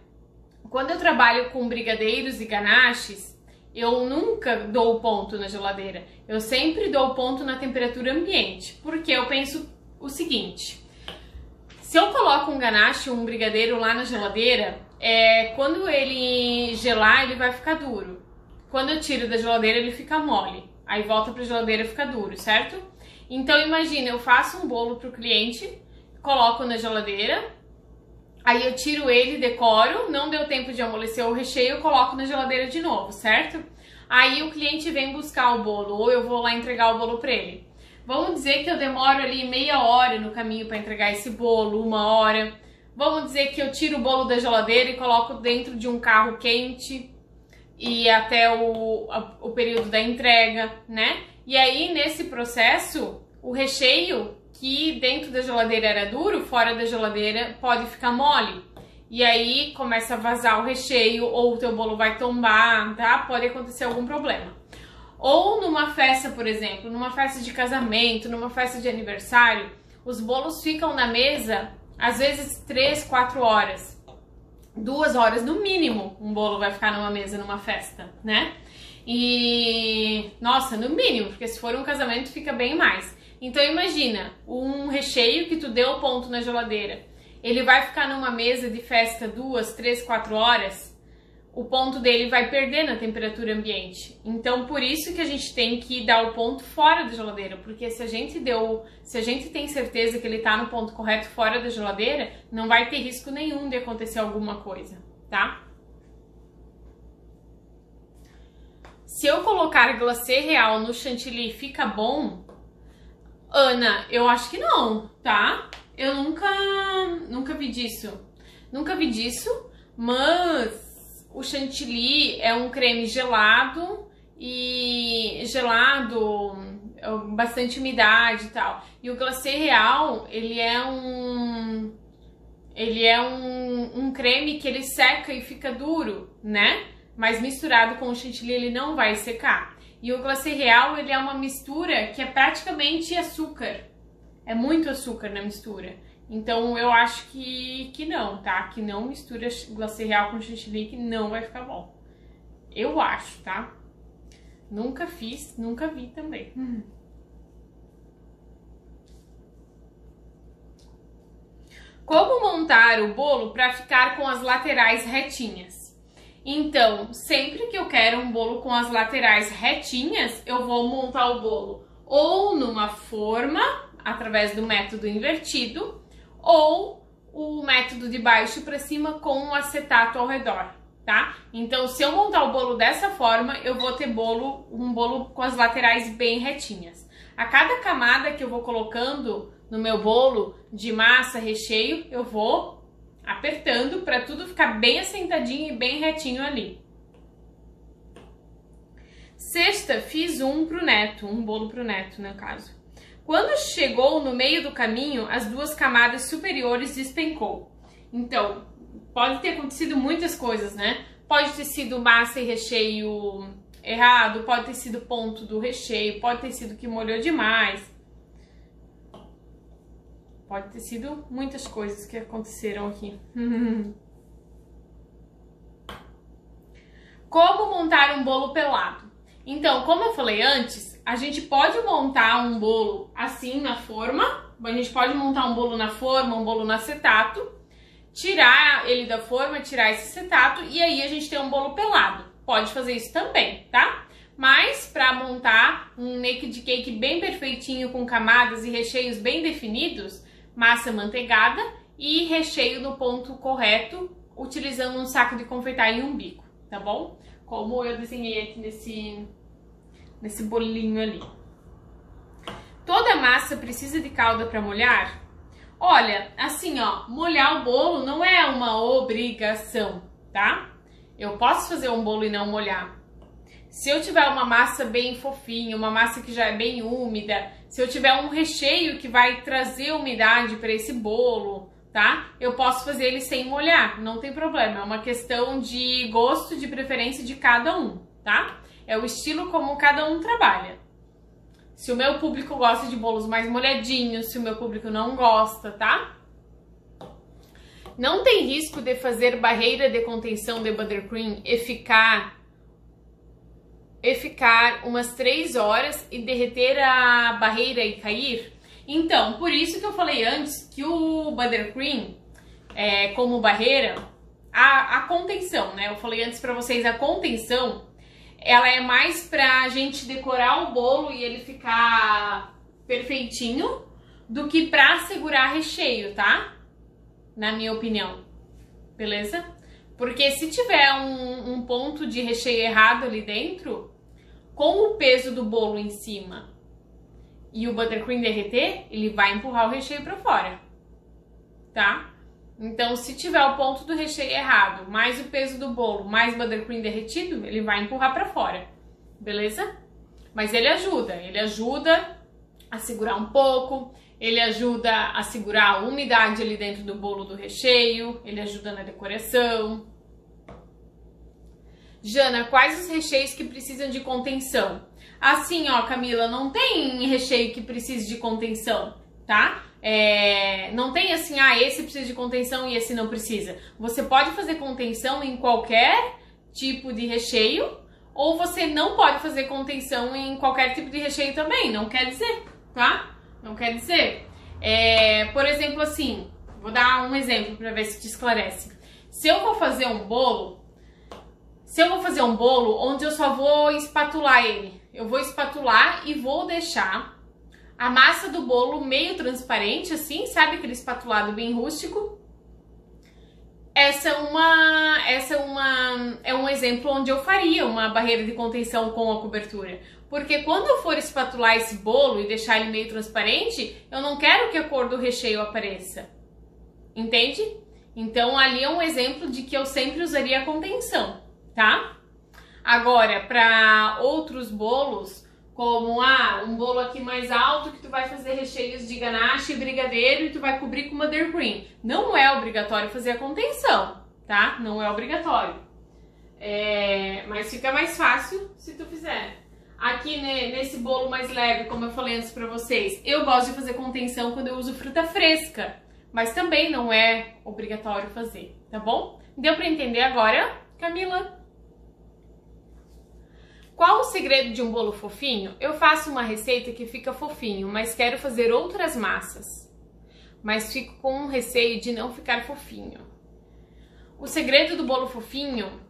Speaker 1: quando eu trabalho com brigadeiros e ganaches, eu nunca dou o ponto na geladeira, eu sempre dou o ponto na temperatura ambiente, porque eu penso o seguinte: se eu coloco um ganache ou um brigadeiro lá na geladeira, quando ele gelar, ele vai ficar duro. Quando eu tiro da geladeira, ele fica mole, aí volta pra geladeira e fica duro, certo? Então imagina, eu faço um bolo pro cliente, coloco na geladeira, aí eu tiro ele, decoro, não deu tempo de amolecer o recheio, eu coloco na geladeira de novo, certo? Aí o cliente vem buscar o bolo, ou eu vou lá entregar o bolo pra ele. Vamos dizer que eu demoro ali meia hora no caminho para entregar esse bolo, 1 hora. Vamos dizer que eu tiro o bolo da geladeira e coloco dentro de um carro quente e até o período da entrega, né? E aí, nesse processo, o recheio que dentro da geladeira era duro, fora da geladeira pode ficar mole. E aí começa a vazar o recheio, ou o teu bolo vai tombar, tá? Pode acontecer algum problema. Ou numa festa, por exemplo, numa festa de casamento, numa festa de aniversário, os bolos ficam na mesa, às vezes 3, 4 horas. 2 horas no mínimo um bolo vai ficar numa mesa numa festa, né? E, nossa, no mínimo, porque se for um casamento fica bem mais. Então imagina, um recheio que tu deu ponto na geladeira, ele vai ficar numa mesa de festa 2, 3, 4 horas, o ponto dele vai perder na temperatura ambiente. Então por isso que a gente tem que dar o ponto fora da geladeira, porque se a gente tem certeza que ele tá no ponto correto fora da geladeira, não vai ter risco nenhum de acontecer alguma coisa, tá? Se eu colocar glacê real no chantilly, fica bom? Ana, eu acho que não, tá? Eu nunca vi disso. Nunca vi disso, mas o chantilly é um creme gelado e bastante umidade e tal. E o glacê real, ele é um creme que ele seca e fica duro, né? Mas misturado com o chantilly ele não vai secar. E o glacê real, ele é uma mistura que é praticamente açúcar. É muito açúcar na mistura. Então eu acho que não, tá? Que não mistura glacê real com chantilly, que não vai ficar bom. Eu acho, tá? Nunca fiz, nunca vi também. Como montar o bolo para ficar com as laterais retinhas? Então, sempre que eu quero um bolo com as laterais retinhas, eu vou montar o bolo ou numa forma, através do método invertido, ou o método de baixo para cima com um acetato ao redor, tá? Então, se eu montar o bolo dessa forma, eu vou ter um bolo com as laterais bem retinhas. A cada camada que eu vou colocando no meu bolo de massa, recheio, eu vou apertando para tudo ficar bem assentadinho e bem retinho ali. Sexta, fiz um bolo pro neto, no caso. Quando chegou no meio do caminho, as duas camadas superiores despencou. Então, pode ter acontecido muitas coisas, né? Pode ter sido massa e recheio errado, pode ter sido ponto do recheio, pode ter sido que molhou demais. Pode ter sido muitas coisas que aconteceram aqui. Como montar um bolo pelado? Então, como eu falei antes, a gente pode montar um bolo assim na forma, a gente pode montar um bolo na forma, um bolo no acetato, tirar ele da forma, tirar esse acetato e aí a gente tem um bolo pelado. Pode fazer isso também, tá? Mas para montar um naked cake bem perfeitinho com camadas e recheios bem definidos, massa manteigada e recheio no ponto correto, utilizando um saco de confeitar e um bico, tá bom? Como eu desenhei aqui nesse bolinho ali. Toda massa precisa de calda para molhar? Olha, assim ó, molhar o bolo não é uma obrigação, tá? Eu posso fazer um bolo e não molhar. Se eu tiver uma massa bem fofinha, uma massa que já é bem úmida, se eu tiver um recheio que vai trazer umidade para esse bolo, tá? Eu posso fazer ele sem molhar, não tem problema. É uma questão de gosto, de preferência de cada um, tá? É o estilo como cada um trabalha. Se o meu público gosta de bolos mais molhadinhos, se o meu público não gosta, tá? Não tem risco de fazer barreira de contenção de buttercream e ficar umas 3 horas e derreter a barreira e cair? Então, por isso que eu falei antes que o buttercream, como barreira, a contenção, né? Eu falei antes pra vocês, a contenção, ela é mais pra gente decorar o bolo e ele ficar perfeitinho do que pra segurar recheio, tá? Na minha opinião, beleza? Porque se tiver um ponto de recheio errado ali dentro, com o peso do bolo em cima e o buttercream derreter, ele vai empurrar o recheio para fora, tá? Então, se tiver o ponto do recheio errado, mais o peso do bolo, mais buttercream derretido, ele vai empurrar para fora, beleza? Mas ele ajuda a segurar um pouco, ele ajuda a segurar a umidade ali dentro do bolo do recheio, ele ajuda na decoração. Jana, quais os recheios que precisam de contenção? Assim, ó, Camila, não tem recheio que precise de contenção, tá? Não tem assim, esse precisa de contenção e esse não precisa. Você pode fazer contenção em qualquer tipo de recheio, ou você não pode fazer contenção em qualquer tipo de recheio também, não quer dizer, tá? Não quer dizer. Por exemplo, assim, vou dar um exemplo para ver se te esclarece. Se eu vou fazer um bolo onde eu só vou espatular ele, eu vou espatular e vou deixar a massa do bolo meio transparente, assim, sabe aquele espatulado bem rústico? É um exemplo onde eu faria uma barreira de contenção com a cobertura. Porque quando eu for espatular esse bolo e deixar ele meio transparente, eu não quero que a cor do recheio apareça. Entende? Então ali é um exemplo de que eu sempre usaria a contenção, tá? Agora, para outros bolos, como um bolo aqui mais alto que tu vai fazer recheios de ganache e brigadeiro e tu vai cobrir com buttercream, não é obrigatório fazer a contenção, tá? Não é obrigatório. Mas fica mais fácil se tu fizer. Aqui nesse bolo mais leve, como eu falei antes pra vocês, eu gosto de fazer contenção quando eu uso fruta fresca, mas também não é obrigatório fazer, tá bom? Deu pra entender agora, Camila? Qual o segredo de um bolo fofinho? Eu faço uma receita que fica fofinho, mas quero fazer outras massas. Mas fico com um receio de não ficar fofinho. O segredo do bolo fofinho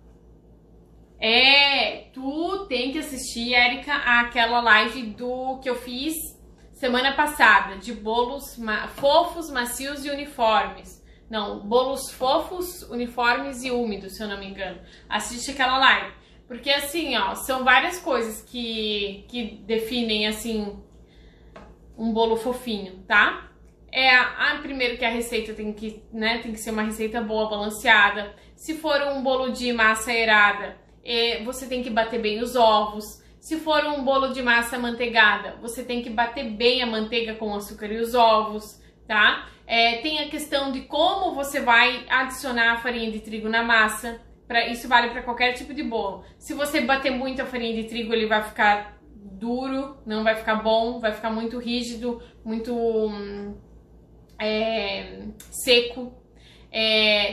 Speaker 1: tu tem que assistir, Érica, aquela live que eu fiz semana passada, de bolos fofos, macios e uniformes. Não, bolos fofos, uniformes e úmidos, se eu não me engano. Assiste aquela live. Porque assim, ó, são várias coisas que definem, assim, um bolo fofinho, tá? Primeiro que a receita tem que ser uma receita boa, balanceada. Se for um bolo de massa aerada, você tem que bater bem os ovos. Se for um bolo de massa amanteigada, você tem que bater bem a manteiga com o açúcar e os ovos, tá? Tem a questão de como você vai adicionar a farinha de trigo na massa. Isso vale para qualquer tipo de bolo. Se você bater muito a farinha de trigo, ele vai ficar duro, não vai ficar bom, vai ficar muito rígido, muito seco.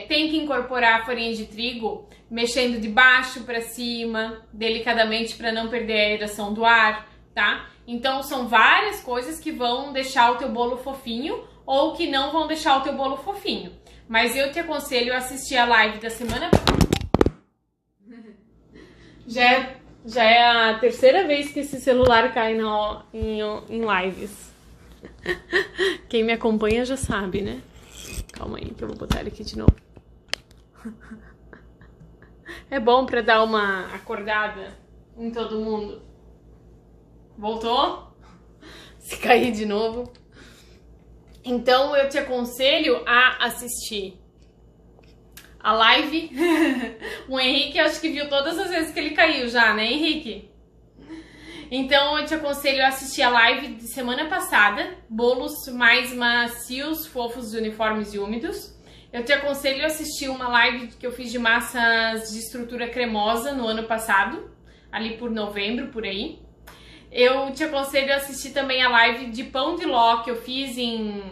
Speaker 1: Tem que incorporar a farinha de trigo mexendo de baixo para cima, delicadamente, para não perder a aeração do ar, tá? Então são várias coisas que vão deixar o teu bolo fofinho ou que não vão deixar o teu bolo fofinho. Mas eu te aconselho a assistir a live da semana. Já é a terceira vez que esse celular cai em lives. Quem me acompanha já sabe, né? Calma aí que eu vou botar ele aqui de novo. É bom pra dar uma acordada em todo mundo. Voltou? Se cair de novo. Então eu te aconselho a assistir a live. O Henrique acho que viu todas as vezes que ele caiu já, né, Henrique? Então eu te aconselho a assistir a live de semana passada, bolos mais macios, fofos, uniformes e úmidos. Eu te aconselho a assistir uma live que eu fiz de massas de estrutura cremosa no ano passado, ali por novembro, por aí. Eu te aconselho a assistir também a live de pão de ló que eu fiz em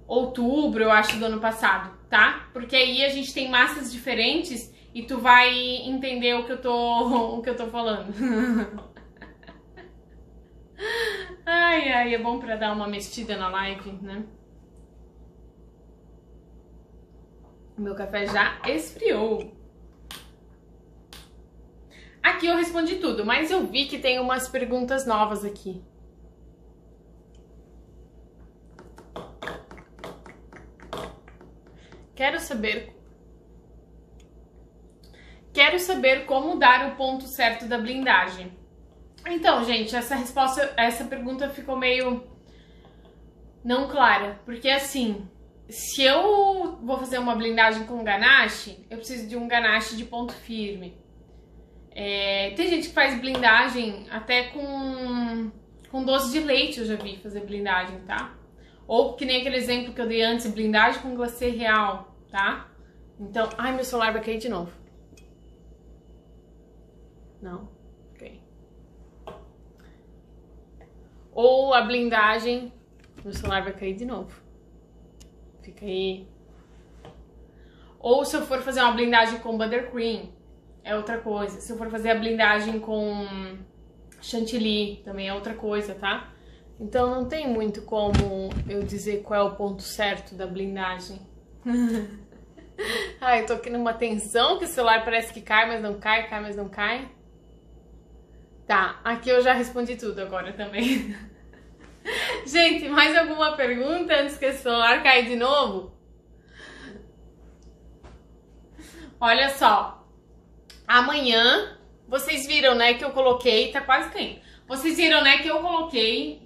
Speaker 1: outubro, eu acho, do ano passado, tá? Porque aí a gente tem massas diferentes e tu vai entender o que eu tô falando. Ai, é bom pra dar uma mexida na live, né? O meu café já esfriou. Aqui eu respondi tudo, mas eu vi que tem umas perguntas novas aqui. Quero saber como dar o ponto certo da blindagem. Então, gente, essa pergunta ficou meio não clara, porque assim, se eu vou fazer uma blindagem com ganache, eu preciso de um ganache de ponto firme. Tem gente que faz blindagem até com doce de leite, eu já vi fazer blindagem, tá? Ou que nem aquele exemplo que eu dei antes, blindagem com glacê real, tá? Então, ai, meu celular vai cair de novo. Não, ok. Ou a blindagem, meu celular vai cair de novo. Fica aí. Ou se eu for fazer uma blindagem com buttercream, é outra coisa. Se eu for fazer a blindagem com chantilly, também é outra coisa, tá? Então não tem muito como eu dizer qual é o ponto certo da blindagem. Ai, eu tô aqui numa tensão que o celular parece que cai, mas não cai, cai, mas não cai. Tá, aqui eu já respondi tudo agora também. Gente, mais alguma pergunta antes que esse celular caia de novo? Olha só, amanhã, vocês viram, né, que eu coloquei, tá quase caindo. Vocês viram, né, que eu coloquei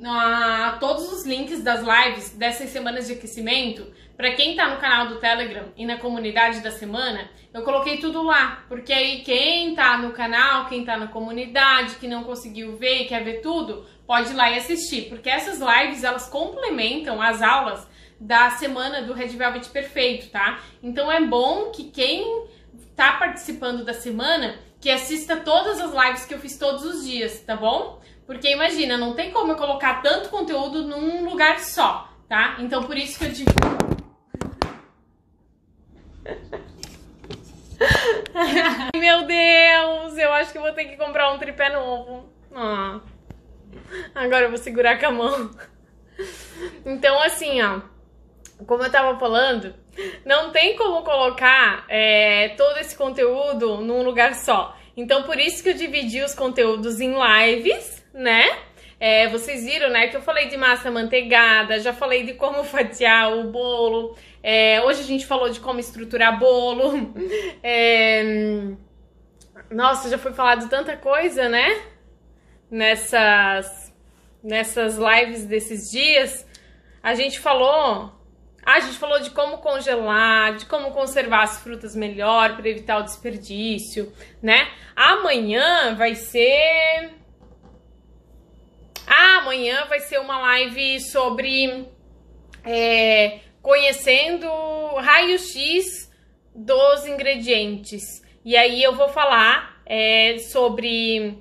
Speaker 1: todos os links das lives dessas semanas de aquecimento. Pra quem tá no canal do Telegram e na comunidade da semana, eu coloquei tudo lá. Porque aí quem tá no canal, quem tá na comunidade, que não conseguiu ver e quer ver tudo, pode ir lá e assistir. Porque essas lives, elas complementam as aulas da semana do Red Velvet Perfeito, tá? Então é bom que quem tá participando da semana, que assista todas as lives que eu fiz todos os dias, tá bom? Porque imagina, não tem como eu colocar tanto conteúdo num lugar só, tá? Então por isso que eu digo... Meu Deus, eu acho que eu vou ter que comprar um tripé novo. Agora eu vou segurar com a mão. Então assim, ó, como eu tava falando, não tem como colocar todo esse conteúdo num lugar só. Então por isso que eu dividi os conteúdos em lives, né? Vocês viram, né, que eu falei de massa amanteigada, já falei de como fatiar o bolo. Hoje a gente falou de como estruturar bolo. Nossa, já foi falado tanta coisa, né? Nessas lives desses dias. A gente falou de como congelar, de como conservar as frutas melhor para evitar o desperdício, né? Amanhã vai ser uma live sobre conhecendo raio-x dos ingredientes. E aí eu vou falar sobre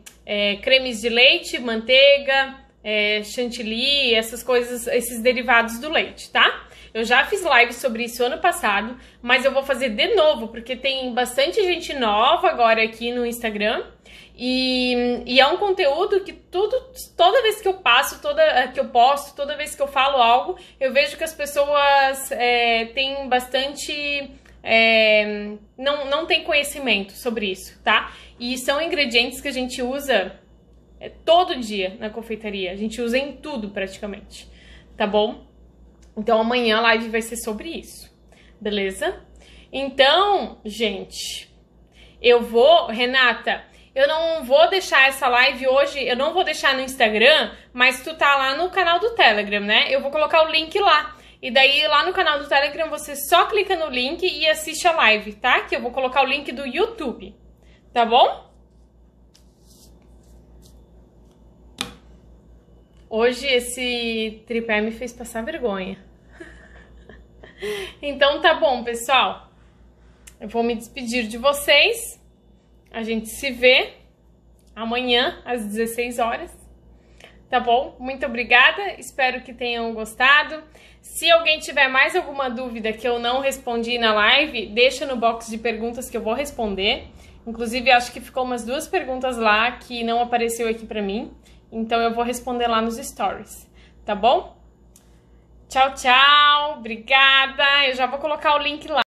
Speaker 1: cremes de leite, manteiga, chantilly, essas coisas, esses derivados do leite, tá? Eu já fiz live sobre isso ano passado, mas eu vou fazer de novo, porque tem bastante gente nova agora aqui no Instagram. E é um conteúdo que toda vez que eu posto, toda vez que eu falo algo, eu vejo que as pessoas têm bastante... não tem conhecimento sobre isso, tá? E são ingredientes que a gente usa todo dia na confeitaria. A gente usa em tudo praticamente, tá bom? Então amanhã a live vai ser sobre isso, beleza? Então, gente, Renata, eu não vou deixar essa live hoje, eu não vou deixar no Instagram, mas tu tá lá no canal do Telegram, né? Eu vou colocar o link lá. E daí lá no canal do Telegram você só clica no link e assiste a live, tá? Que eu vou colocar o link do YouTube, tá bom? Hoje esse tripé me fez passar vergonha. Então tá bom, pessoal. Eu vou me despedir de vocês. A gente se vê amanhã às 16 horas. Tá bom? Muito obrigada. Espero que tenham gostado. Se alguém tiver mais alguma dúvida que eu não respondi na live, deixa no box de perguntas que eu vou responder. Inclusive, acho que ficou umas 2 perguntas lá que não apareceu aqui pra mim. Então, eu vou responder lá nos stories. Tá bom? Tchau, tchau. Obrigada. Eu já vou colocar o link lá.